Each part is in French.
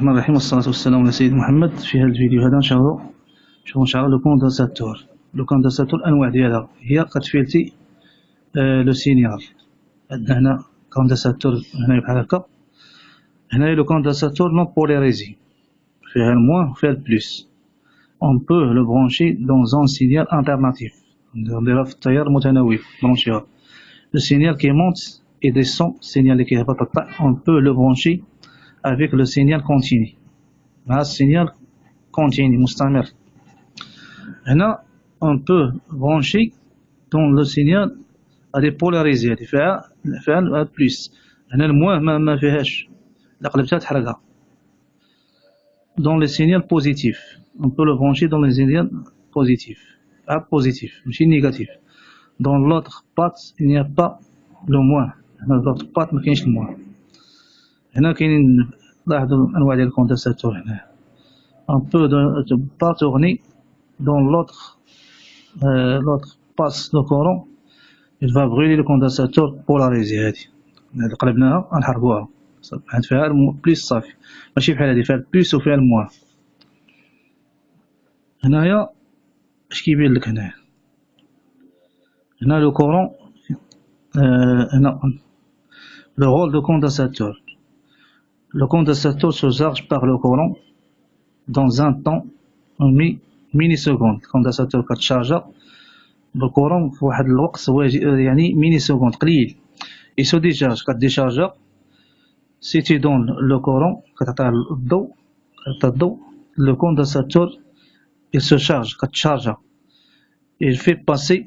الرحمن الرحيم والصلاة والسلام على سيد محمد. في هذا الفيديو هذا نشرحو لو كوندنساتور. لو كوندنساتور الأنواع ديالها هي كتفيلتي لو سينيال. عندنا هنا كوندنساتور هنايا بحال هكا. هنايا لو كوندنساتور نون بوليريزي فيها الموان وفيها البلوس. On peut le brancher dans un signal alternatif. نديرها في التيار المتناوب برونشيها. Le signal qui monte et descend, signal qui هبط طلع, on peut le brancher avec le signal continu. مع السينيال continu مستمر. هنا on peut brancher dans le signal هادي بولاريزي هادي فيها بلوس. هنا الموان ما فيهاش، إلا قلبتها تحرقها. Dans le signal positif, on peut le brancher dans le signal positif. Positif, ماشي négatif. Dans l'autre patte, il n'y a pas le moins. هنا l'autre patte ما كاينش الموان. هنا كاينين لاحظوا الأنواع ديال الكوندنساتور هنا. On peut pas tourner dans l'autre passe le courant. Il va brûler le condensateur polarisé هادي. هادي قلبناها غنحرقوها. صافي فيها بليس صافي. ماشي بحال هادي فيها البليس وفيها الموان. هنايا اش كيبين لك هنايا؟ هنا لو كورون هنا le rôle de condensateur. Le condensateur se charge par le courant dans un temps milliseconde. Le condensateur كتشارجا بالكورون في واحد الوقت يعني ميني سكوند قليل. il se décharge كديشارجا si tu donnes le courant كتعطيه الضوء le condensateur il se charge كتشارجا il fait passer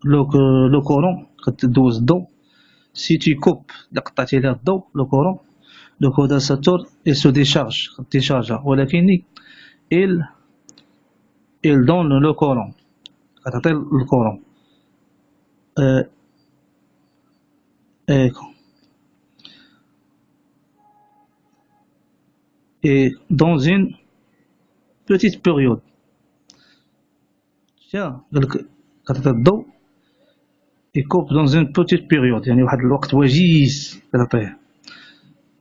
le courant كتدوز الضوء. si tu coupes إلا قطعتي ليه الضوء le courant le condensateur il se décharge كديشارجا ولكن il donne le courant كتعطي الكورون et dans une petite période. قالك كتعطي الضوء يكوب dans une petite période يعني واحد الوقت وجيز كتعطيه.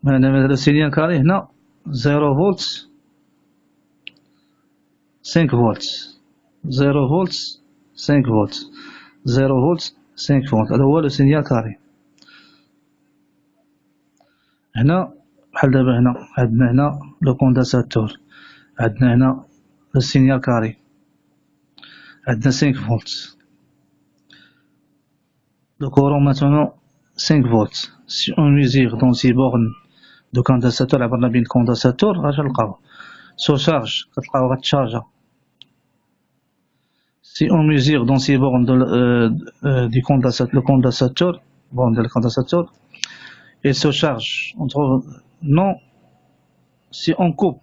مثلا سينيال كاري هنا 0 فولت 5 فولت 0 فولت 5 فولت 0 فولت 5 فولت. هذا هو لو سينيال كاري. هنا بحال دابا هنا عندنا هنا لو كوندنساتور، عندنا هنا لو سينيال كاري، عندنا 5 فولت. Le courant maintenant 5 volts. Si on mesure dans ces bornes de condensateur عبرنا بين الكوندنساتور اش نلقاو؟ سو شارج كتلقاو غتشارجا. Si on mesure dans ces bornes du condensateur, le condensateur, borne de condensateur, il se charge. On trouve non. Si on coupe,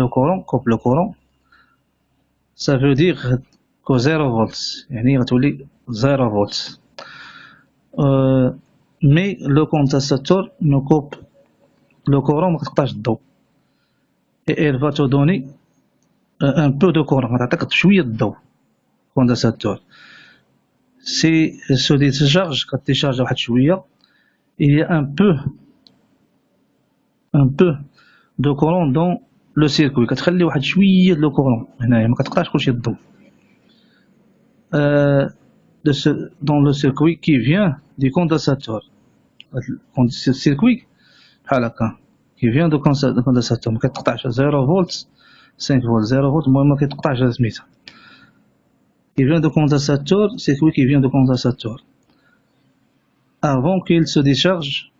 le courant, coupe le courant, ça veut dire que 0 volts. يعني غتولي 0 volts. Mais le condensateur ne coupe le courant ما كتقطعش الضوء. Et elle va te donner un peu de courant, غتعطيك شوية الضوء condensateur. Si se décharge كتيشارج واحد شوية, il y a un peu de courant dans le circuit. كتخلي واحد شوية de courant هنايا ما كتقطعش كلشي الضوء. Dans le circuit qui vient du condensateur. Le circuit بحال هكا qui vient du condensateur ما كتقطعش 0 volts 5 volts 0 volts المهم ما كيتقطعش سميتها. qui vient de condensateur, circuit qui vient de condensateur. Avant qu'il se décharge,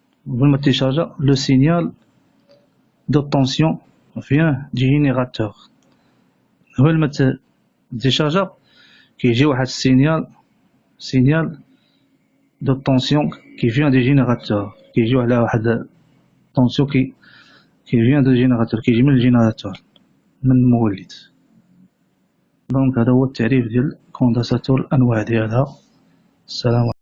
le signal d'obtention vient du générateur. قبل ما تديشارجا كيجي واحد signal d'obtention qui vient du générateur. كيجيو على واحد tension qui vient du générateur, كيجي من الجينيراتور من المولد. دونك هذا هو التعريف ديال الكوندنساتور الأنواع ديالها. السلام عليكم.